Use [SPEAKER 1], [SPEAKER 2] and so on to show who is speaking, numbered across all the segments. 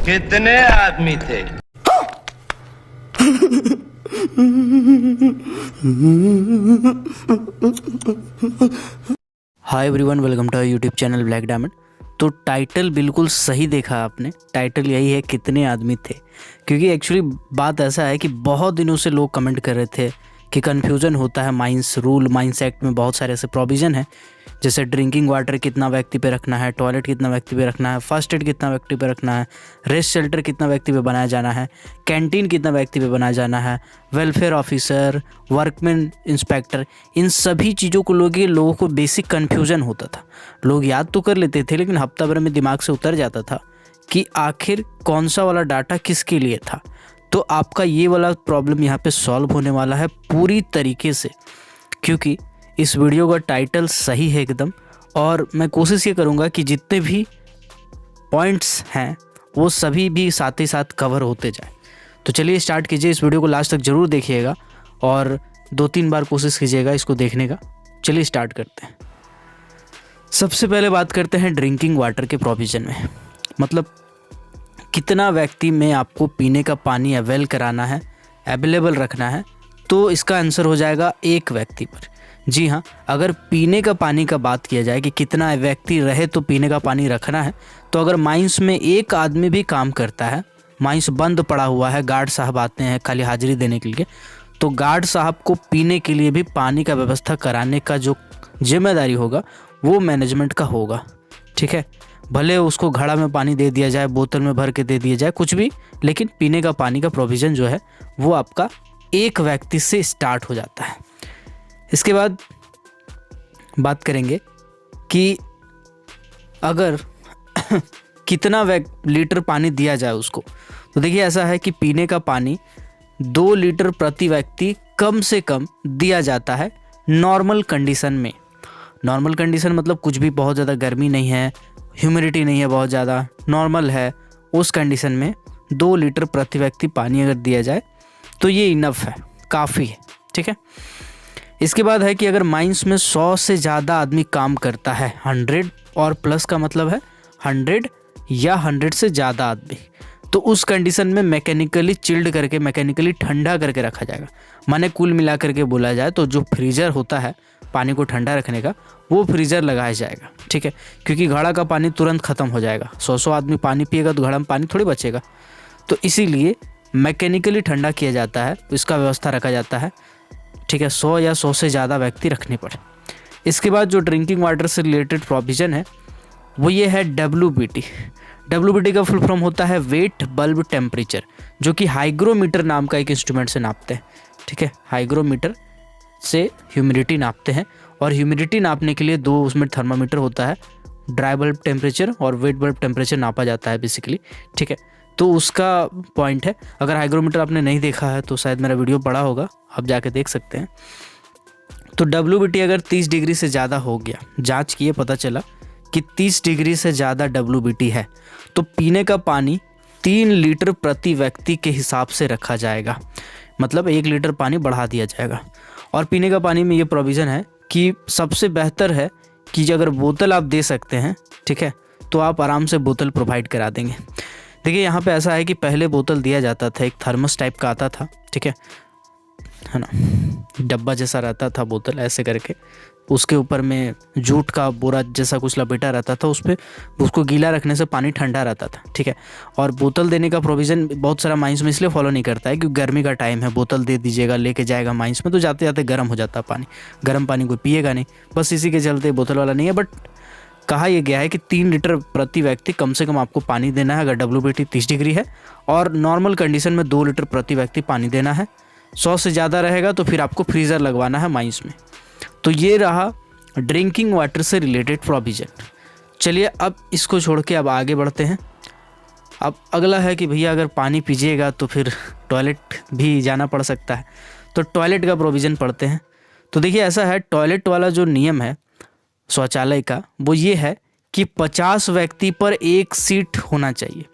[SPEAKER 1] कितने आदमी थे?
[SPEAKER 2] Hi everyone, welcome to YouTube channel black diamond. तो टाइटल बिल्कुल सही देखा आपने। टाइटल यही है, कितने आदमी थे। क्योंकि एक्चुअली बात ऐसा है कि बहुत दिनों से लोग कमेंट कर रहे थे कि कन्फ्यूज़न होता है माइंस रूल, माइंस एक्ट में बहुत सारे ऐसे प्रोविज़न हैं, जैसे ड्रिंकिंग वाटर कितना व्यक्ति पे रखना है, टॉयलेट कितना व्यक्ति पे रखना है, फर्स्ट एड कितना व्यक्ति पे रखना है, रेस्ट शेल्टर कितना व्यक्ति पे बनाया जाना है, कैंटीन कितना व्यक्ति पे बनाया जाना है, वेलफेयर ऑफिसर, वर्कमैन इंस्पेक्टर, इन सभी चीज़ों को लोगों को बेसिक कन्फ्यूज़न होता था। लोग याद तो कर लेते थे, लेकिन हफ्ता भर में दिमाग से उतर जाता था कि आखिर कौन सा वाला डाटा किसके लिए था। तो आपका ये वाला प्रॉब्लम यहाँ पे सॉल्व होने वाला है पूरी तरीके से, क्योंकि इस वीडियो का टाइटल सही है एकदम। और मैं कोशिश ये करूँगा कि जितने भी पॉइंट्स हैं वो सभी भी साथ ही साथ कवर होते जाए। तो चलिए स्टार्ट कीजिए। इस वीडियो को लास्ट तक ज़रूर देखिएगा और 2-3 बार कोशिश कीजिएगा इसको देखने का। चलिए स्टार्ट करते हैं। सबसे पहले बात करते हैं ड्रिंकिंग वाटर के प्रोविज़न में, मतलब कितना व्यक्ति में आपको पीने का पानी अवेल कराना है, अवेलेबल रखना है। तो इसका आंसर हो जाएगा एक व्यक्ति पर। जी हाँ, अगर पीने का पानी का बात किया जाए कि कितना व्यक्ति रहे तो पीने का पानी रखना है, तो अगर माइंस में एक आदमी भी काम करता है, माइंस बंद पड़ा हुआ है, गार्ड साहब आते हैं खाली हाजिरी देने के लिए, तो गार्ड साहब को पीने के लिए भी पानी का व्यवस्था कराने का जो जिम्मेदारी होगा वो मैनेजमेंट का होगा। ठीक है, भले उसको घड़ा में पानी दे दिया जाए, बोतल में भर के दे दिया जाए, कुछ भी, लेकिन पीने का पानी का प्रोविज़न जो है वो आपका एक व्यक्ति से स्टार्ट हो जाता है। इसके बाद बात करेंगे कि अगर कितना लीटर पानी दिया जाए उसको। तो देखिए ऐसा है कि पीने का पानी 2 लीटर प्रति व्यक्ति कम से कम दिया जाता है नॉर्मल कंडीशन में। नॉर्मल कंडीशन मतलब कुछ भी बहुत ज़्यादा गर्मी नहीं है, ह्यूमिडिटी नहीं है बहुत ज़्यादा, नॉर्मल है, उस कंडीशन में 2 लीटर प्रति व्यक्ति पानी अगर दिया जाए तो ये इनफ है, काफ़ी है। ठीक है, इसके बाद है कि अगर माइंस में 100 से ज़्यादा आदमी काम करता है, 100 और प्लस का मतलब है 100 या 100 से ज़्यादा आदमी, तो उस कंडीशन में मैकेनिकली चिल्ड करके, मैकेनिकली ठंडा करके रखा जाएगा। माने कुल मिला करके बोला जाए तो जो फ्रीज़र होता है पानी को ठंडा रखने का, वो फ्रीज़र लगाया जाएगा। ठीक है, क्योंकि घड़ा का पानी तुरंत ख़त्म हो जाएगा। 100 आदमी पानी पिएगा तो घड़ा में पानी थोड़ी बचेगा, तो इसीलिए मैकेनिकली ठंडा किया जाता है, इसका व्यवस्था रखा जाता है। ठीक है, 100 या 100 से ज़्यादा व्यक्ति रखने पर। इसके बाद जो ड्रिंकिंग वाटर से रिलेटेड प्रोविज़न है वो ये है WBT। WBT का फुल फॉर्म होता है वेट बल्ब टेम्परेचर, जो कि हाइग्रोमीटर नाम का एक इंस्ट्रूमेंट से नापते हैं। ठीक है, हाइग्रोमीटर से ह्यूमिडिटी नापते हैं, और ह्यूमिडिटी नापने के लिए 2 उसमें थर्मामीटर होता है, ड्राई बल्ब टेम्परेचर और वेट बल्ब टेम्परेचर नापा जाता है बेसिकली। ठीक है, तो उसका पॉइंट है। अगर हाइग्रोमीटर आपने नहीं देखा है तो शायद मेरा वीडियो पड़ा होगा, आप जाके देख सकते हैं। तो WBT अगर 30 डिग्री से ज़्यादा हो गया, जांच किए पता चला कि 30 डिग्री से ज़्यादा WBT है, तो पीने का पानी 3 लीटर प्रति व्यक्ति के हिसाब से रखा जाएगा, मतलब 1 लीटर पानी बढ़ा दिया जाएगा। और पीने का पानी में ये प्रोविज़न है कि सबसे बेहतर है कि अगर बोतल आप दे सकते हैं, ठीक है, तो आप आराम से बोतल प्रोवाइड करा देंगे। देखिए यहाँ पे ऐसा है कि पहले बोतल दिया जाता था, एक थर्मस टाइप का आता था। ठीक है ना, डब्बा जैसा रहता था बोतल, ऐसे करके उसके ऊपर में जूट का बोरा जैसा कुछ लपेटा रहता था, उस पर उसको गीला रखने से पानी ठंडा रहता था। ठीक है, और बोतल देने का प्रोविज़न बहुत सारा माइंस में इसलिए फॉलो नहीं करता है क्योंकि गर्मी का टाइम है, बोतल दे दीजिएगा, लेके जाएगा माइंस में तो जाते जाते गर्म हो जाता है पानी, गर्म पानी कोई पिएगा नहीं, बस इसी के चलते बोतल वाला नहीं है। बट कहा यह गया है कि 3 लीटर प्रति व्यक्ति कम से कम आपको पानी देना है अगर WBT 30 डिग्री है, और नॉर्मल कंडीशन में 2 लीटर प्रति व्यक्ति पानी देना है। 100 से ज़्यादा रहेगा तो फिर आपको फ्रीज़र लगवाना है माइंस में। तो ये रहा ड्रिंकिंग वाटर से रिलेटेड प्रोविज़न। चलिए अब इसको छोड़ के अब आगे बढ़ते हैं। अब अगला है कि भैया अगर पानी पीजिएगा तो फिर टॉयलेट भी जाना पड़ सकता है, तो टॉयलेट का प्रोविज़न पढ़ते हैं। तो देखिए ऐसा है, टॉयलेट वाला जो नियम है शौचालय का, वो ये है कि 50 व्यक्ति पर 1 सीट होना चाहिए,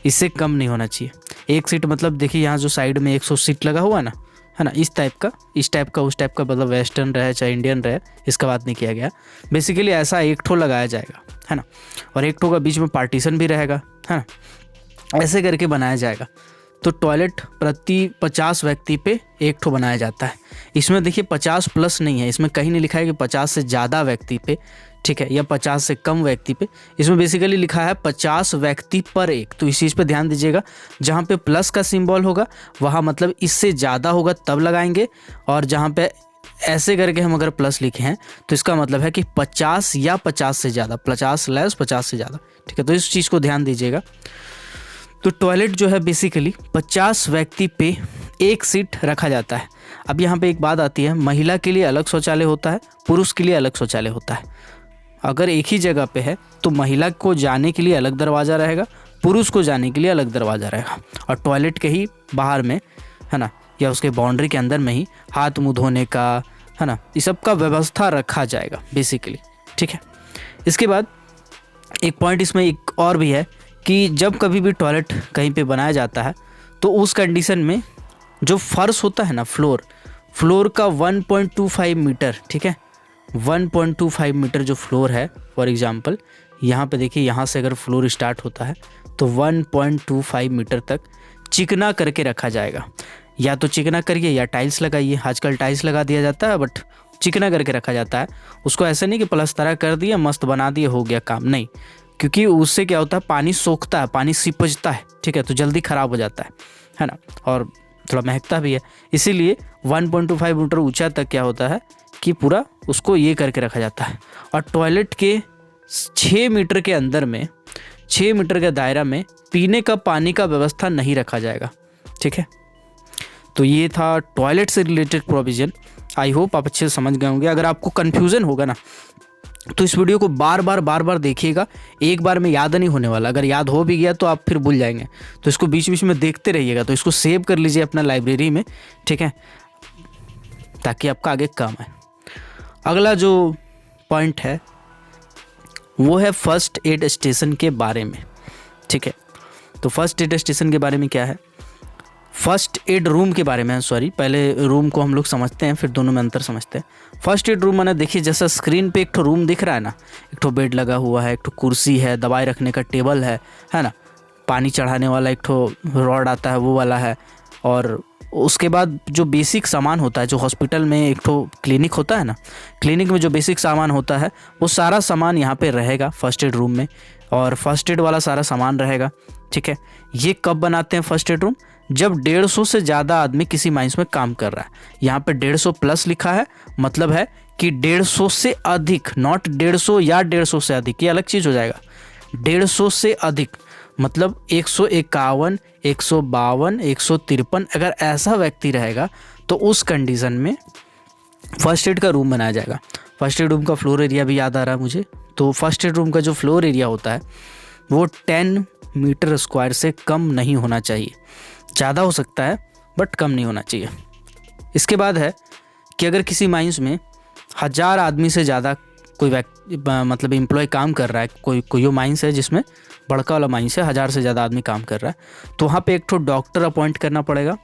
[SPEAKER 2] इससे कम नहीं होना चाहिए। 1 सीट मतलब देखिए यहाँ जो साइड में 100 सीट लगा हुआ ना, है ना, इस टाइप का उस टाइप का, मतलब वेस्टर्न रहे चाहे इंडियन रहे, इसका बात नहीं किया गया। बेसिकली ऐसा 1 ठो लगाया जाएगा, है ना, और 1 ठो का बीच में पार्टीशन भी रहेगा, है ना। ऐसे करके बनाया जाएगा। तो टॉयलेट प्रति 50 व्यक्ति पे एक ठो बनाया जाता है। इसमें देखिए 50 प्लस नहीं है, इसमें कहीं नहीं लिखा है कि 50 से ज़्यादा व्यक्ति पे, ठीक है, या 50 से कम व्यक्ति पे। इसमें बेसिकली लिखा है 50 व्यक्ति पर एक। तो इस चीज़ पे ध्यान दीजिएगा, जहाँ पे प्लस का सिंबल होगा वहाँ मतलब इससे ज़्यादा होगा तब लगाएंगे, और जहाँ पे ऐसे करके हम अगर प्लस लिखे हैं तो इसका मतलब है कि 50 या 50 से ज़्यादा, 50 लेस 50 से ज़्यादा, ठीक है। तो इस चीज़ को ध्यान दीजिएगा। तो टॉयलेट जो है बेसिकली 50 व्यक्ति पे एक सीट रखा जाता है। अब यहाँ पे एक बात आती है, महिला के लिए अलग शौचालय होता है, पुरुष के लिए अलग शौचालय होता है। अगर एक ही जगह पे है तो महिला को जाने के लिए अलग दरवाज़ा रहेगा, पुरुष को जाने के लिए अलग दरवाज़ा रहेगा। और टॉयलेट के ही बाहर में, है ना, या उसके बाउंड्री के अंदर में ही हाथ मुँह धोने का, है ना, इस सब का व्यवस्था रखा जाएगा बेसिकली, ठीक है। इसके बाद एक पॉइंट इसमें एक और भी है कि जब कभी भी टॉयलेट कहीं पे बनाया जाता है तो उस कंडीशन में जो फर्श होता है ना, फ्लोर का 1.25 मीटर, ठीक है, 1.25 मीटर जो फ्लोर है, फॉर एग्जांपल यहाँ पे देखिए, यहाँ से अगर फ्लोर स्टार्ट होता है तो 1.25 मीटर तक चिकना करके रखा जाएगा। या तो चिकना करिए या टाइल्स लगाइए, आजकल टाइल्स लगा दिया जाता है, बट चिकना करके रखा जाता है उसको। ऐसे नहीं कि प्लास्टर कर दिया, मस्त बना दिए, हो गया काम, नहीं, क्योंकि उससे क्या होता है, पानी सोखता है, पानी सिपजता है, ठीक है, तो जल्दी ख़राब हो जाता है ना, और थोड़ा महकता भी है। इसीलिए 1.25 मीटर ऊंचा तक क्या होता है कि पूरा उसको ये करके रखा जाता है। और टॉयलेट के 6 मीटर के अंदर में, 6 मीटर के दायरा में पीने का पानी का व्यवस्था नहीं रखा जाएगा, ठीक है। तो ये था टॉयलेट से रिलेटेड प्रोविज़न। आई होप आप अच्छे से समझ गए होंगे। अगर आपको कन्फ्यूज़न होगा ना तो इस वीडियो को बार बार देखिएगा, एक बार में याद नहीं होने वाला। अगर याद हो भी गया तो आप फिर भूल जाएंगे, तो इसको बीच बीच में देखते रहिएगा। तो इसको सेव कर लीजिए अपना लाइब्रेरी में, ठीक है, ताकि आपका आगे काम आए। अगला जो पॉइंट है वो है फर्स्ट एड स्टेशन के बारे में, ठीक है। तो फर्स्ट एड स्टेशन के बारे में क्या है, फर्स्ट एड रूम के बारे में, सॉरी, पहले रूम को हम लोग समझते हैं फिर दोनों में अंतर समझते हैं। फर्स्ट एड रूम माने देखिए, जैसा स्क्रीन पे एक ठो रूम दिख रहा है ना, एक ठो बेड लगा हुआ है, एक ठो कुर्सी है, दवाई रखने का टेबल है ना, पानी चढ़ाने वाला एक ठो रॉड आता है वो वाला है, और उसके बाद जो बेसिक सामान होता है, जो हॉस्पिटल में एक ठो क्लिनिक होता है ना, क्लिनिक में जो बेसिक सामान होता है वो सारा सामान यहाँ पे रहेगा फर्स्ट एड रूम में, और फर्स्ट एड वाला सारा सामान रहेगा, ठीक है। ये कब बनाते हैं फर्स्ट एड रूम, जब 150 से ज़्यादा आदमी किसी माइंस में काम कर रहा है। यहाँ पे 150 प्लस लिखा है, मतलब है कि 150 से अधिक, नॉट 150 या 150 से अधिक, ये अलग चीज़ हो जाएगा। 150 से अधिक मतलब 151, 152, 153 अगर ऐसा व्यक्ति रहेगा तो उस कंडीशन में फर्स्ट एड का रूम बनाया जाएगा। फर्स्ट एड रूम का फ्लोर एरिया भी याद आ रहा है मुझे। तो फर्स्ट एड रूम का जो फ्लोर एरिया होता है वो 10 मीटर स्क्वायर से कम नहीं होना चाहिए। ज़्यादा हो सकता है बट कम नहीं होना चाहिए। इसके बाद है कि अगर किसी माइंस में 1000 आदमी से ज़्यादा कोई मतलब एम्प्लॉय काम कर रहा है, कोई माइंस है जिसमें बड़का वाला माइंस है, 1000 से ज़्यादा आदमी काम कर रहा है, तो वहाँ पे एक ठो डॉक्टर अपॉइंट करना पड़ेगा।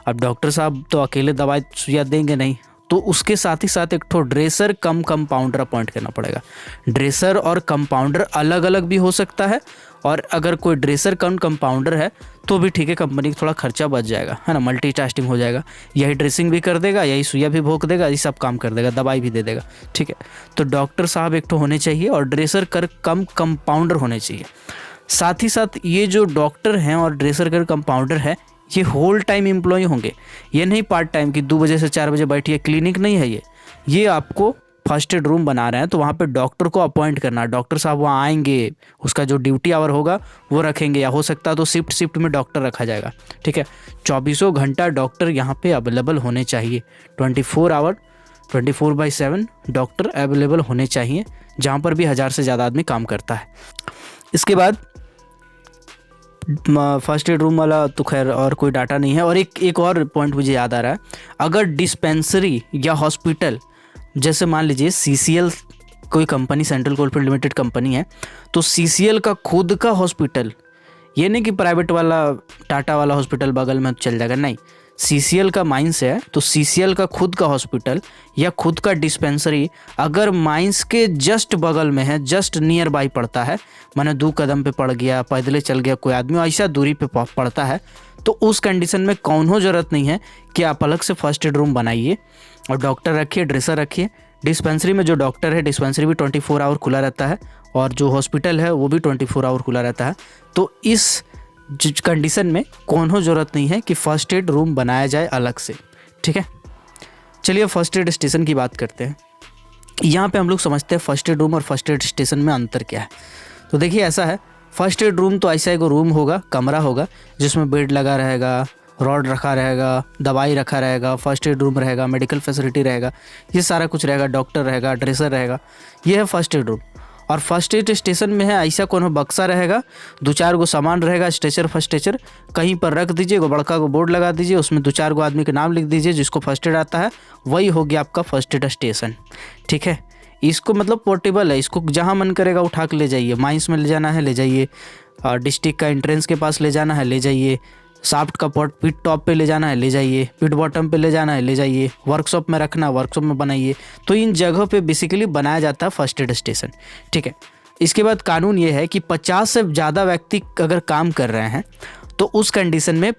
[SPEAKER 2] अब डॉक्टर साहब तो अकेले दवाई सुइया देंगे नहीं, तो उसके साथ ही साथ एक ठो ड्रेसर कम कंपाउंडर अपॉइंट करना पड़ेगा। ड्रेसर और कंपाउंडर अलग अलग भी हो सकता है, और अगर कोई ड्रेसर कम कंपाउंडर है तो भी ठीक है, कंपनी का थोड़ा खर्चा बच जाएगा, है ना, मल्टीटास्किंग हो जाएगा। यही ड्रेसिंग भी कर देगा, यही सुइया भी भोंक देगा, ये सब काम कर देगा, दवाई भी दे देगा, ठीक है। तो डॉक्टर साहब एक ठो होने चाहिए और ड्रेसर कर कम कंपाउंडर होने चाहिए। साथ ही साथ ये जो डॉक्टर हैं और ड्रेसर कर कंपाउंडर है, ये होल टाइम एम्प्लॉय होंगे। ये नहीं पार्ट टाइम कि 2 बजे से 4 बजे बैठिए, क्लिनिक नहीं है ये आपको फर्स्ट एड रूम बना रहे हैं तो वहाँ पे डॉक्टर को अपॉइंट करना। डॉक्टर साहब वहाँ आएंगे, उसका जो ड्यूटी आवर होगा वो रखेंगे, या हो सकता है तो शिफ्ट में डॉक्टर रखा जाएगा, ठीक है। 24 घंटा डॉक्टर यहाँ पे अवेलेबल होने चाहिए, 24/7 डॉक्टर अवेलेबल होने चाहिए, जहाँ पर भी 1000 से ज़्यादा आदमी काम करता है। इसके बाद फर्स्ट एड रूम वाला तो खैर और कोई डाटा नहीं है। और एक और पॉइंट मुझे याद आ रहा है, अगर डिस्पेंसरी या हॉस्पिटल, जैसे मान लीजिए CCL कोई company, central coalfield limited company है, तो CCL का खुद का हॉस्पिटल, ये नहीं कि प्राइवेट वाला टाटा वाला हॉस्पिटल बगल में चल जाएगा, नहीं, CCL का माइंस है तो CCL का खुद का हॉस्पिटल या खुद का डिस्पेंसरी अगर माइंस के जस्ट बगल में है, जस्ट नियर बाई पड़ता है, माने 2 कदम पे पड़ गया, पैदले चल गया कोई आदमी, ऐसा दूरी पे पड़ता है, तो उस कंडीशन में कौनो ज़रूरत नहीं है कि आप अलग से फर्स्ट एड रूम बनाइए और डॉक्टर रखिए, ड्रेसर रखिए। डिस्पेंसरी में जो डॉक्टर है, डिस्पेंसरी भी 24 आवर खुला रहता है और जो हॉस्पिटल है वो भी 24 आवर खुला रहता है। तो इस कंडीशन में कोनो ज़रूरत नहीं है कि फ़र्स्ट एड रूम बनाया जाए अलग से। ठीक है, चलिए फर्स्ट एड स्टेशन की बात करते हैं। यहाँ पे हम लोग समझते हैं फर्स्ट एड रूम और फर्स्ट एड स्टेशन में अंतर क्या है। तो देखिए ऐसा है, फर्स्ट एड रूम तो ऐसा एक रूम होगा, कमरा होगा जिसमें बेड लगा रहेगा, रॉड रखा रहेगा, दवाई रखा रहेगा, फर्स्ट एड रूम रहेगा, मेडिकल फैसिलिटी रहेगा, ये सारा कुछ रहेगा, डॉक्टर रहेगा, ड्रेसर रहेगा, ये है फर्स्ट एड रूम। और फर्स्ट एड स्टेशन में है ऐसा कोनो बक्सा रहेगा, 2-4 गो सामान रहेगा, स्ट्रेचर फर्स्ट स्ट्रेचर कहीं पर रख दीजिए, बड़का को बोर्ड लगा दीजिए, उसमें 2-4 गो आदमी के नाम लिख दीजिए जिसको फर्स्ट एड आता है, वही हो गया आपका फर्स्ट एड स्टेशन। ठीक है, इसको मतलब पोर्टेबल है, इसको जहाँ मन करेगा उठा के ले जाइए, माइंस में ले जाना है ले जाइए, डिस्ट्रिक्ट का एंट्रेंस के पास ले जाना है ले जाइए, शाफ्ट का पिट टॉप पे ले जाना है ले जाइए, पिट बॉटम पे ले जाना है ले जाइए, वर्कशॉप में रखना वर्कशॉप में बनाइए। तो इन जगहों पे बेसिकली बनाया जाता है फर्स्ट एड स्टेशन। ठीक है, इसके बाद कानून ये है कि 50 से ज़्यादा व्यक्ति अगर काम कर रहे हैं तो उस कंडीशन में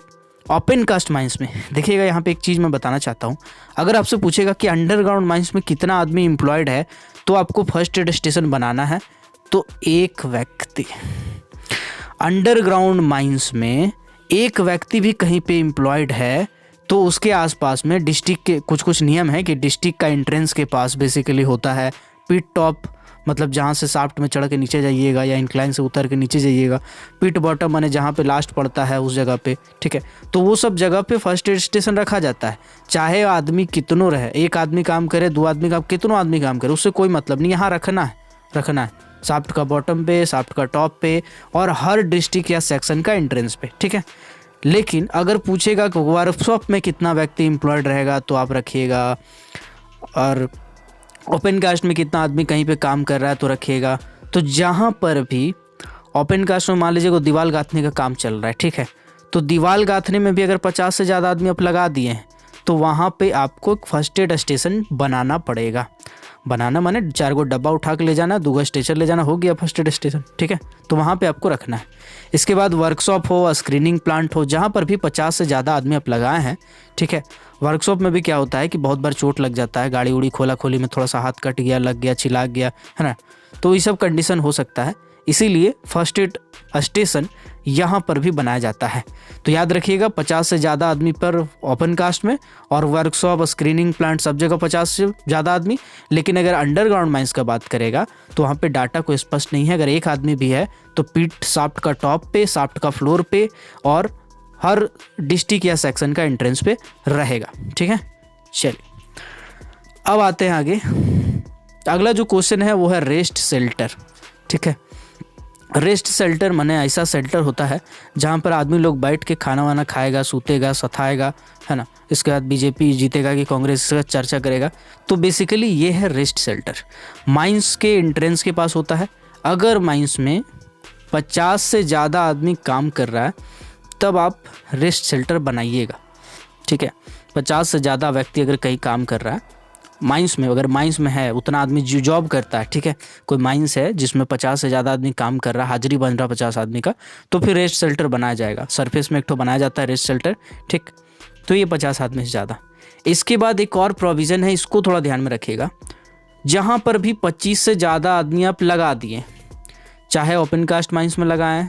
[SPEAKER 2] ओपन कास्ट माइंस में, देखिएगा यहाँ पे एक चीज़ मैं बताना चाहता हूँ, अगर आपसे पूछेगा कि अंडरग्राउंड माइंस में कितना आदमी एम्प्लॉयड है तो आपको फर्स्ट एड स्टेशन बनाना है, तो एक व्यक्ति, अंडरग्राउंड माइंस में एक व्यक्ति भी कहीं पे एम्प्लॉयड है तो उसके आसपास में डिस्ट्रिक्ट के कुछ नियम है कि डिस्ट्रिक्ट का एंट्रेंस के पास बेसिकली होता है पिट टॉप, मतलब जहाँ से शाफ्ट में चढ़ के नीचे जाइएगा या इंक्लाइन से उतर के नीचे जाइएगा, पिट बॉटम माने जहाँ पे लास्ट पड़ता है उस जगह पे। ठीक है, तो वो सब जगह पे फर्स्ट एड स्टेशन रखा जाता है, चाहे आदमी कितनों रहे, एक आदमी काम करे, 2 आदमी काम, कितनों आदमी काम करे, उससे कोई मतलब नहीं, यहाँ रखना है शाफ्ट का बॉटम पे, शाफ्ट का टॉप पे और हर डिस्ट्रिक्ट या सेक्शन का एंट्रेंस पे। ठीक है, लेकिन अगर पूछेगा कि वर्कशॉप में कितना व्यक्ति एम्प्लॉयड रहेगा तो आप रखिएगा, और ओपन कास्ट में कितना आदमी कहीं पे काम कर रहा है तो रखिएगा। तो जहाँ पर भी ओपन कास्ट में मान लीजिए को दीवार गाथने का काम चल रहा है, ठीक है, तो दीवार गाथने में भी अगर 50 से ज़्यादा आदमी आप लगा दिए हैं तो वहाँ पे आपको एक फर्स्ट एड स्टेशन बनाना पड़ेगा। बनाना माने 4 गो डब्बा उठा के ले जाना, 2 गो स्ट्रेचर ले जाना, हो गया फर्स्ट एड स्टेशन। ठीक है, तो वहाँ पे आपको रखना है। इसके बाद वर्कशॉप हो, स्क्रीनिंग प्लांट हो, जहाँ पर भी 50 से ज़्यादा आदमी आप लगाए हैं। ठीक है, वर्कशॉप में भी क्या होता है कि बहुत बार चोट लग जाता है, गाड़ी उड़ी खोला खोली में थोड़ा सा हाथ कट गया, लग गया, छिला गया, है ना, तो ये सब कंडीशन हो सकता है, इसीलिए फर्स्ट एड स्टेशन यहाँ पर भी बनाया जाता है। तो याद रखिएगा 50 से ज़्यादा आदमी पर ओपन कास्ट में, और वर्कशॉप, स्क्रीनिंग प्लांट सब जगह 50 से ज़्यादा आदमी। लेकिन अगर अंडरग्राउंड माइंस का बात करेगा तो वहाँ पे डाटा को स्पष्ट नहीं है, अगर एक आदमी भी है तो पिट शाफ्ट का टॉप पे, शाफ्ट का फ्लोर पे और हर डिस्ट्रिक्ट या सेक्शन का एंट्रेंस पे रहेगा। ठीक है, चलिए अब आते हैं आगे। अगला जो क्वेश्चन है वो है रेस्ट शेल्टर। ठीक है, रेस्ट शेल्टर माने ऐसा शेल्टर होता है जहाँ पर आदमी लोग बैठ के खाना वाना खाएगा, सूतेगा, सताएगा, है ना, इसके बाद बीजेपी जीतेगा कि कांग्रेस इसका चर्चा करेगा। तो बेसिकली ये है रेस्ट शेल्टर, माइंस के एंट्रेंस के पास होता है। अगर माइंस में 50 से ज़्यादा आदमी काम कर रहा है तब आप रेस्ट शेल्टर बनाइएगा। ठीक है, 50 से ज़्यादा व्यक्ति अगर कहीं काम कर रहा है माइंस में, अगर माइंस में है उतना आदमी जो जॉब करता है, ठीक है, कोई माइंस है जिसमें 50 से ज़्यादा आदमी काम कर रहा है, हाजिरी बन रहा 50 आदमी का, तो फिर रेस्ट शेल्टर बनाया जाएगा। सरफेस में एक ठो बनाया जाता है रेस्ट शेल्टर। ठीक, तो ये 50 आदमी से ज़्यादा। इसके बाद एक और प्रोविज़न है, इसको थोड़ा ध्यान में रखिएगा, जहाँ पर भी 25 से ज़्यादा आदमी आप लगा दिए, चाहे ओपन कास्ट माइंस में लगाएं,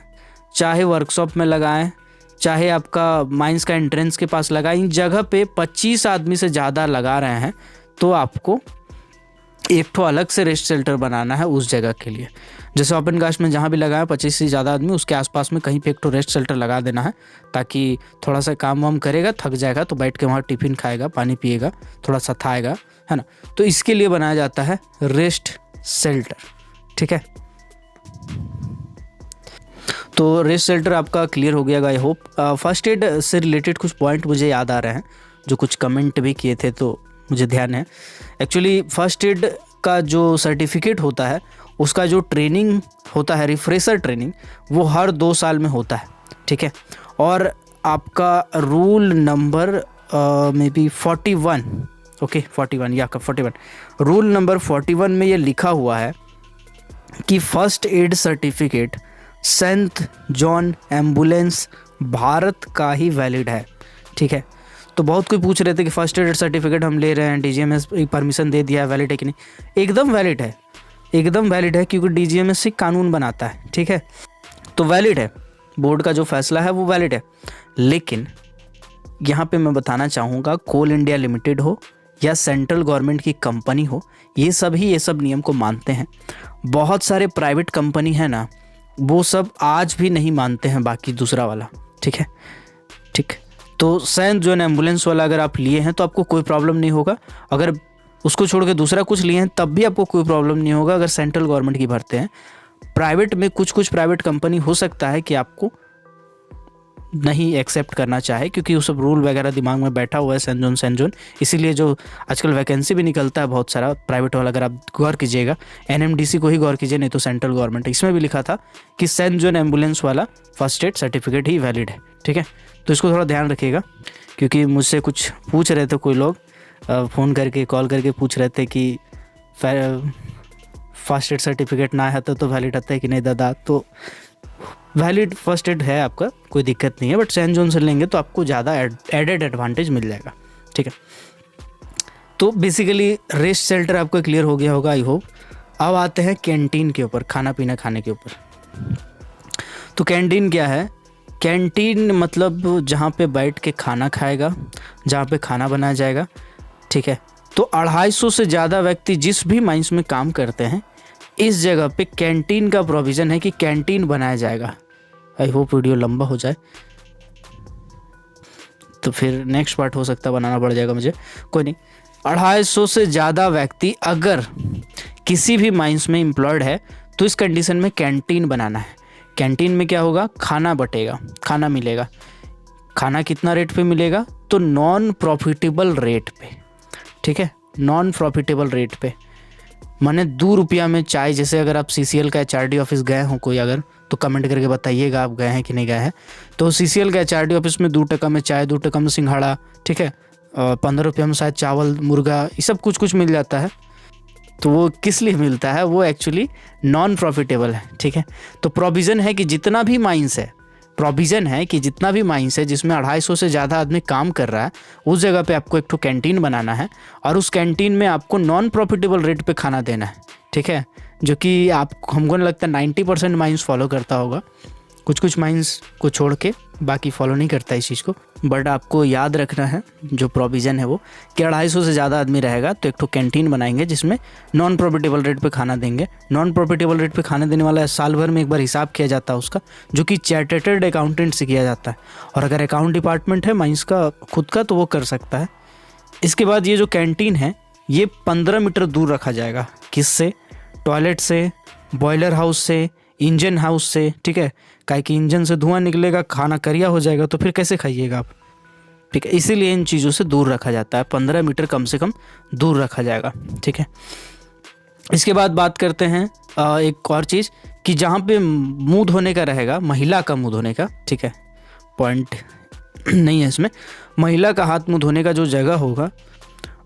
[SPEAKER 2] चाहे वर्कशॉप में लगाएं, चाहे आपका माइंस का एंट्रेंस के पास लगाएं, इन जगह पे 25 आदमी से ज़्यादा लगा रहे हैं तो आपको एक ठो अलग से रेस्ट शेल्टर बनाना है उस जगह के लिए। जैसे ओपन कास्ट में जहाँ भी लगाया 25 से ज़्यादा आदमी, उसके आसपास में कहीं पे एक ठो रेस्ट शेल्टर लगा देना है, ताकि थोड़ा सा काम वाम करेगा, थक जाएगा तो बैठ के वहाँ टिफ़िन खाएगा, पानी पिएगा, थोड़ा सा थाएगा, है ना, तो इसके लिए बनाया जाता है रेस्ट शेल्टर। ठीक है, तो रेस्ट शेल्टर आपका क्लियर हो गया, आई होप। फर्स्ट एड से रिलेटेड कुछ पॉइंट मुझे याद आ रहे हैं जो कुछ कमेंट भी किए थे तो मुझे ध्यान है। एक्चुअली फर्स्ट एड का जो सर्टिफिकेट होता है उसका जो ट्रेनिंग होता है, रिफ्रेशर ट्रेनिंग, वो हर 2 साल में होता है। ठीक है, और आपका rule number may be 41, okay 41 या 41, रूल नंबर 41 में ये लिखा हुआ है कि first aid certificate Saint John Ambulance Bharat का ही वैलिड है। ठीक है, तो बहुत कोई पूछ रहे थे कि फर्स्ट एड सर्टिफिकेट हम ले रहे हैं, डीजीएमएस परमिशन दे दिया है, वैलिड है कि नहीं। एकदम वैलिड है, एकदम वैलिड है, क्योंकि डीजीएमएस से कानून बनाता है। ठीक है, तो वैलिड है, बोर्ड का जो फैसला है वो वैलिड है। लेकिन यहाँ पे मैं बताना चाहूँगा, कोल इंडिया लिमिटेड हो या सेंट्रल गवर्नमेंट की कंपनी हो, ये सब नियम को मानते हैं। बहुत सारे प्राइवेट कंपनी है ना, वो सब आज भी नहीं मानते हैं बाकी दूसरा वाला। ठीक है, ठीक, तो सेंट जॉन एम्बुलेंस वाला अगर आप लिए हैं तो आपको कोई प्रॉब्लम नहीं होगा। अगर उसको छोड़ के दूसरा कुछ लिए हैं तब भी आपको कोई प्रॉब्लम नहीं होगा, अगर सेंट्रल गवर्नमेंट की भरते हैं। प्राइवेट में कुछ प्राइवेट कंपनी हो सकता है कि आपको नहीं एक्सेप्ट करना चाहे, क्योंकि वो सब रूल वगैरह दिमाग में बैठा हुआ है सेंट जॉन। इसीलिए जो आजकल वैकेंसी भी निकलता है बहुत सारा प्राइवेट वाला, अगर आप गौर कीजिएगा, एनएमडीसी को ही गौर कीजिए, नहीं तो सेंट्रल गवर्नमेंट। इसमें भी लिखा था कि सेंट जॉन एम्बुलेंस वाला फर्स्ट एड सर्टिफिकेट ही वैलिड है। ठीक है, तो इसको थोड़ा ध्यान रखिएगा, क्योंकि मुझसे कुछ पूछ रहे थे कोई लोग, फ़ोन करके कॉल करके पूछ रहे थे कि फर्स्ट एड सर्टिफिकेट ना है तो वैलिड आता है कि नहीं दादा। तो वैलिड फर्स्ट एड है आपका, कोई दिक्कत नहीं है, बट सेंट जॉन से लेंगे तो आपको ज़्यादा एडेड एडवांटेज मिल जाएगा। ठीक है, तो बेसिकली रेस्ट शेल्टर आपको क्लियर हो गया होगा, आई होप। अब आते हैं कैंटीन के ऊपर, खाना पीना खाने के ऊपर। तो कैंटीन क्या है? कैंटीन मतलब जहाँ पे बैठ के खाना खाएगा, जहाँ पे खाना बनाया जाएगा। ठीक है, तो 250 से ज़्यादा व्यक्ति जिस भी माइंस में काम करते हैं, इस जगह पे कैंटीन का प्रोविज़न है कि कैंटीन बनाया जाएगा। आई होप वीडियो लंबा हो जाए, तो फिर नेक्स्ट पार्ट हो सकता है बनाना पड़ जाएगा मुझे, कोई नहीं। 250 से ज़्यादा व्यक्ति अगर किसी भी माइंस में एम्प्लॉयड है तो इस कंडीशन में कैंटीन बनाना है। कैंटीन में क्या होगा? खाना बटेगा, खाना मिलेगा। खाना कितना रेट पे मिलेगा? तो नॉन प्रॉफिटेबल रेट पे। ठीक है, नॉन प्रॉफिटेबल रेट पे, माने 2 रुपया में चाय। जैसे अगर आप CCL का HRD ऑफिस गए हो कोई अगर, तो कमेंट करके बताइएगा आप गए हैं कि नहीं गए हैं। तो CCL का HRD ऑफिस में 2 टका में चाय, 2 टका में सिंघाड़ा, ठीक है, 15 रुपया में शायद चावल, मुर्गा, ये सब कुछ मिल जाता है। तो वो किस लिए मिलता है? वो एक्चुअली नॉन प्रॉफिटेबल है। ठीक है, तो प्रोविज़न है कि जितना भी माइंस है, प्रोविज़न है कि जितना भी माइंस है जिसमें 250 से ज़्यादा आदमी काम कर रहा है, उस जगह पे आपको एक तो कैंटीन बनाना है, और उस कैंटीन में आपको नॉन प्रॉफिटेबल रेट पे खाना देना है। ठीक है, जो कि आप, हमको नहीं लगता 90% माइंस फॉलो करता होगा, कुछ माइंस को छोड़ के बाकी फॉलो नहीं करता इस चीज़ को। बट आपको याद रखना है जो प्रोविज़न है वो, कि 250 से ज़्यादा आदमी रहेगा तो एक तो कैंटीन बनाएंगे जिसमें नॉन प्रॉफिटेबल रेट पे खाना देंगे। नॉन प्रॉफिटेबल रेट पे खाना देने वाला साल भर में एक बार हिसाब किया जाता है उसका, जो कि चार्टर्ड अकाउंटेंट से किया जाता है। और अगर अकाउंट डिपार्टमेंट है माइंस का खुद का, तो वो कर सकता है। इसके बाद ये जो कैंटीन है ये 15 मीटर दूर रखा जाएगा। किससे? टॉयलेट से, बॉयलर हाउस से, इंजन हाउस से। ठीक है, काहे कि इंजन से धुआं निकलेगा, खाना करिया हो जाएगा, तो फिर कैसे खाइएगा आप। ठीक है, इसीलिए इन चीज़ों से दूर रखा जाता है, 15 मीटर कम से कम दूर रखा जाएगा। ठीक है, इसके बाद बात करते हैं एक और चीज़, कि जहाँ पे मुंह धोने का रहेगा, महिला का मुंह धोने का, ठीक है, पॉइंट नहीं है इसमें, महिला का हाथ मुंह धोने का जो जगह होगा,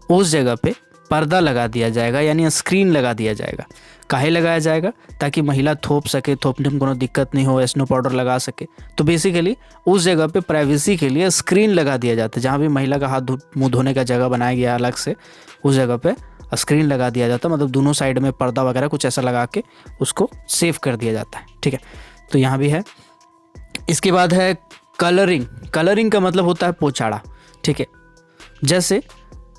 [SPEAKER 2] उस जगह पे पर्दा लगा दिया जाएगा, यानी स्क्रीन लगा दिया जाएगा। काहे लगाया जाएगा? ताकि महिला थोप सके, थोपने में कोनो दिक्कत नहीं हो, स्नो पाउडर लगा सके। तो बेसिकली उस जगह पे प्राइवेसी के लिए स्क्रीन लगा दिया जाता है। जहाँ भी महिला का हाथ मुंह धोने का जगह बनाया गया अलग से, उस जगह पे स्क्रीन लगा दिया जाता है, मतलब दोनों साइड में पर्दा वगैरह कुछ ऐसा लगा के उसको सेव कर दिया जाता है। ठीक है, तो यहाँ भी है। इसके बाद है कलरिंग। कलरिंग का मतलब होता है पोछाड़ा। ठीक है, जैसे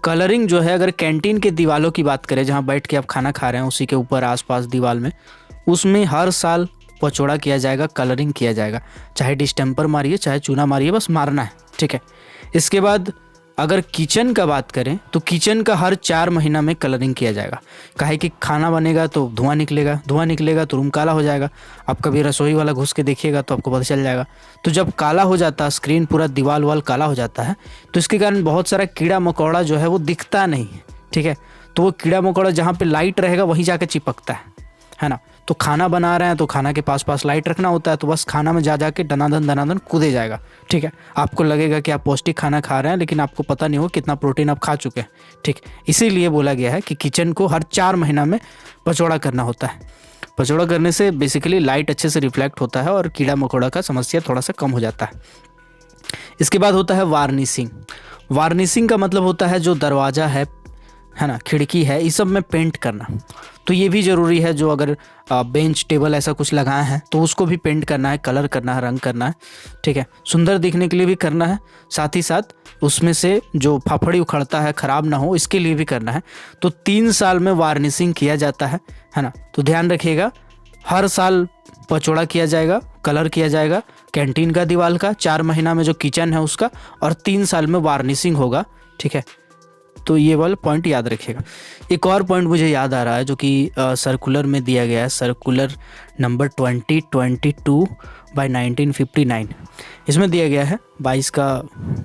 [SPEAKER 2] कलरिंग जो है, अगर कैंटीन के दीवालों की बात करें, जहाँ बैठ के आप खाना खा रहे हैं उसी के ऊपर आसपास दीवार में, उसमें हर साल पचौड़ा किया जाएगा, कलरिंग किया जाएगा। चाहे डिस्टेम्पर मारिए, चाहे चूना मारिए, बस मारना है। ठीक है, इसके बाद अगर किचन का बात करें तो किचन का हर 4 महीना में कलरिंग किया जाएगा। काहे कि खाना बनेगा तो धुआं निकलेगा तो रूम काला हो जाएगा। आप कभी रसोई वाला घुस के देखिएगा तो आपको पता चल जाएगा। तो जब काला हो जाता है स्क्रीन, पूरा दीवार वाल काला हो जाता है, तो इसके कारण बहुत सारा कीड़ा मकोड़ा जो है वो दिखता नहीं है। ठीक है, तो वो कीड़ा मकोड़ा जहाँ पे लाइट रहेगा वहीं जाके चिपकता है ना। तो खाना बना रहे हैं तो खाना के पास पास लाइट रखना होता है, तो बस खाना में जा के दनादन कूदे जाएगा। ठीक है, आपको लगेगा कि आप पौष्टिक खाना खा रहे हैं, लेकिन आपको पता नहीं हो कितना प्रोटीन आप खा चुके हैं। ठीक, इसीलिए बोला गया है कि किचन को हर 4 महीना में पचौड़ा करना होता है। पचौड़ा करने से बेसिकली लाइट अच्छे से रिफ्लेक्ट होता है और कीड़ा मकोड़ा का समस्या थोड़ा सा कम हो जाता है। इसके बाद होता है वार्निशिंग। वार्निशिंग का मतलब होता है जो दरवाज़ा है ना, खिड़की है, इस सब में पेंट करना। तो ये भी ज़रूरी है, जो अगर बेंच टेबल ऐसा कुछ लगाए हैं तो उसको भी पेंट करना है, कलर करना है, रंग करना है। ठीक है, सुंदर दिखने के लिए भी करना है, साथ ही साथ उसमें से जो फाफड़ी उखड़ता है ख़राब ना हो इसके लिए भी करना है। तो 3 साल में वार्निशिंग किया जाता है ना। तो ध्यान रखिएगा, हर साल पचौड़ा किया जाएगा, कलर किया जाएगा कैंटीन का दीवार का, 4 महीना में जो किचन है उसका, और 3 साल में वार्निशिंग होगा। ठीक है, तो ये वाला पॉइंट याद रखिएगा। एक और पॉइंट मुझे याद आ रहा है जो कि सर्कुलर में दिया गया है, सर्कुलर नंबर 2022/1959। इसमें दिया गया है 22 का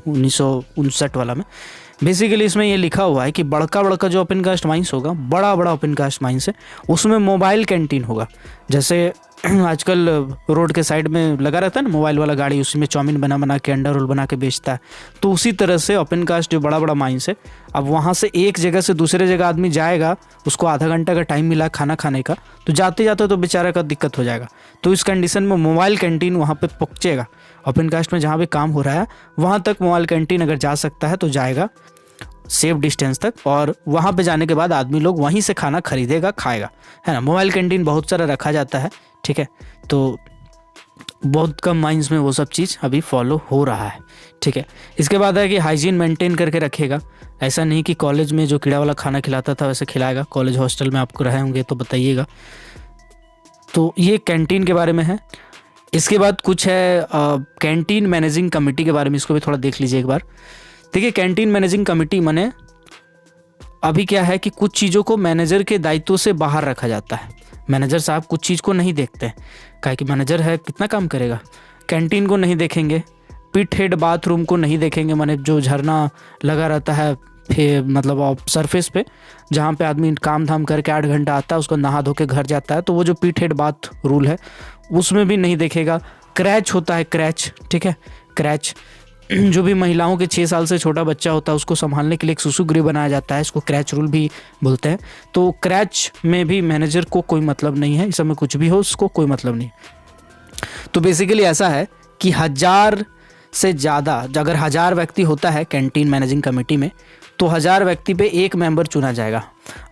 [SPEAKER 2] 1959 वाला में। बेसिकली इसमें ये लिखा हुआ है कि बड़का जो ओपन कास्ट माइंस होगा, बड़ा ओपन कास्ट माइंस है, उसमें मोबाइल कैंटीन होगा। जैसे आजकल रोड के साइड में लगा रहता है ना मोबाइल वाला गाड़ी, उसी में चाउमीन बना के अंडा रोल बना के बेचता है। तो उसी तरह से ओपन कास्ट जो बड़ा माइंस है, अब वहाँ से एक जगह से दूसरे जगह आदमी जाएगा, उसको आधा घंटा का टाइम मिला खाना खाने का, तो जाते जाते तो बेचारा का दिक्कत हो जाएगा। तो इस कंडीशन में मोबाइल कैंटीन वहाँ पे पहुँचेगा। ओपन कास्ट में जहाँ पे काम हो रहा है वहाँ तक मोबाइल कैंटीन अगर जा सकता है तो जाएगा सेफ डिस्टेंस तक, और वहाँ पे जाने के बाद आदमी लोग वहीं से खाना खरीदेगा, खाएगा, है ना। मोबाइल कैंटीन बहुत सारा रखा जाता है। ठीक है, तो बहुत कम माइंस में वो सब चीज़ अभी फॉलो हो रहा है। ठीक है, इसके बाद है कि हाइजीन मेंटेन करके रखेगा। ऐसा नहीं कि कॉलेज में जो कीड़ा वाला खाना खिलाता था वैसे खिलाएगा। कॉलेज हॉस्टल में आपको रहे होंगे तो बताइएगा। तो ये कैंटीन के बारे में है। इसके बाद कुछ है कैंटीन मैनेजिंग कमेटी के बारे में, इसको भी थोड़ा देख लीजिए एक बार। देखिए, कैंटीन मैनेजिंग कमेटी माने अभी क्या है कि कुछ चीज़ों को मैनेजर के दायित्व से बाहर रखा जाता है। मैनेजर साहब कुछ चीज़ को नहीं देखते हैं, काहे कि मैनेजर है, कितना काम करेगा। कैंटीन को नहीं देखेंगे, पिट हेड बाथरूम को नहीं देखेंगे, माने जो झरना लगा रहता है फिर मतलब सरफेस पे, जहाँ पे आदमी काम धाम करके 8 घंटा आता है, उसको नहा धो के घर जाता है, तो वो जो पिट हेड बाथ रूल है उसमें भी नहीं देखेगा। क्रैच होता है, क्रैच, ठीक है, क्रैच जो भी महिलाओं के 6 साल से छोटा बच्चा होता है उसको संभालने के लिए एक सुसु गृह बनाया जाता है, इसको क्रैच रूल भी बोलते हैं। तो क्रैच में भी मैनेजर को कोई मतलब नहीं है, इस समय कुछ भी हो उसको कोई मतलब नहीं। तो बेसिकली ऐसा है कि 1000 से ज़्यादा, अगर 1000 व्यक्ति होता है कैंटीन मैनेजिंग कमेटी में, तो 1000 व्यक्ति पे एक मेंबर चुना जाएगा।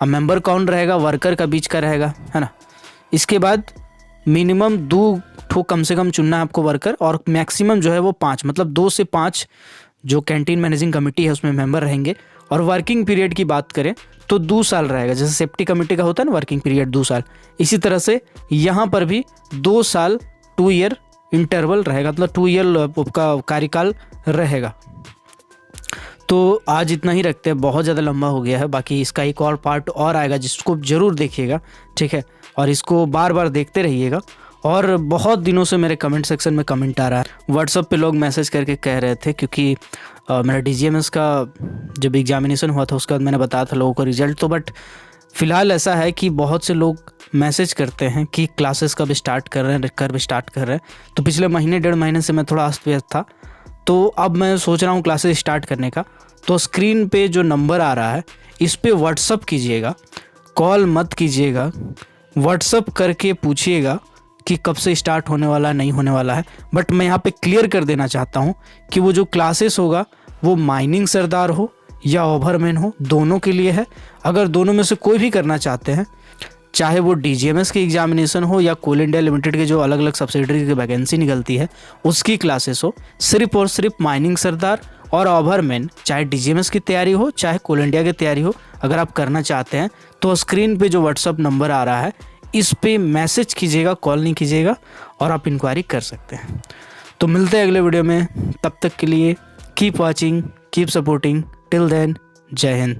[SPEAKER 2] अब मेंबर कौन रहेगा? वर्कर का बीच का रहेगा, है ना। इसके बाद मिनिमम 2 ठो कम से कम चुनना है आपको वर्कर, और मैक्सिमम जो है वो 5, मतलब 2 से 5 जो कैंटीन मैनेजिंग कमेटी है उसमें मेंबर रहेंगे। और वर्किंग पीरियड की बात करें तो 2 साल रहेगा। जैसे सेफ्टी कमेटी का होता है ना वर्किंग पीरियड 2 साल, इसी तरह से यहाँ पर भी 2 साल 2 ईयर इंटरवल रहेगा, मतलब 2 ईयर का कार्यकाल रहेगा। तो आज इतना ही रखते हैं, बहुत ज़्यादा लंबा हो गया है। बाकी इसका एक और पार्ट और आएगा जिसको ज़रूर देखिएगा, ठीक है, और इसको बार बार देखते रहिएगा। और बहुत दिनों से मेरे कमेंट सेक्शन में कमेंट आ रहा है, व्हाट्सअप पे लोग मैसेज करके कह रहे थे, क्योंकि मेरा DGMS का जब एग्जामिनेशन हुआ था उसके बाद मैंने बताया था लोगों को रिजल्ट। तो बट फ़िलहाल ऐसा है कि बहुत से लोग मैसेज करते हैं कि क्लासेस कब स्टार्ट कर रहे हैं। तो पिछले महीने 1.5 महीने से मैं थोड़ा अस्त व्यस्त था, तो अब मैं सोच रहा हूँ क्लासेस स्टार्ट करने का। तो स्क्रीन पे जो नंबर आ रहा है इस पे व्हाट्सअप कीजिएगा, कॉल मत कीजिएगा, व्हाट्सअप करके पूछिएगा कि कब से स्टार्ट होने वाला है, नहीं होने वाला है। बट मैं यहाँ पे क्लियर कर देना चाहता हूँ कि वो जो क्लासेस होगा वो माइनिंग सरदार हो या ओवरमैन हो, दोनों के लिए है। अगर दोनों में से कोई भी करना चाहते हैं, चाहे वो DGMS की एग्जामिनेशन हो या कोल इंडिया लिमिटेड के जो अलग अलग सब्सिडरी की वैकेंसी निकलती है उसकी क्लासेस हो, सिर्फ और सिर्फ माइनिंग सरदार और ओवरमैन, चाहे DGMS की तैयारी हो चाहे कोल इंडिया की तैयारी हो, अगर आप करना चाहते हैं तो स्क्रीन पे जो व्हाट्सअप नंबर आ रहा है इस पे मैसेज कीजिएगा, कॉल नहीं कीजिएगा, और आप इंक्वायरी कर सकते हैं। तो मिलते हैं अगले वीडियो में, तब तक के लिए keep watching, keep supporting, till then, Jai Hind.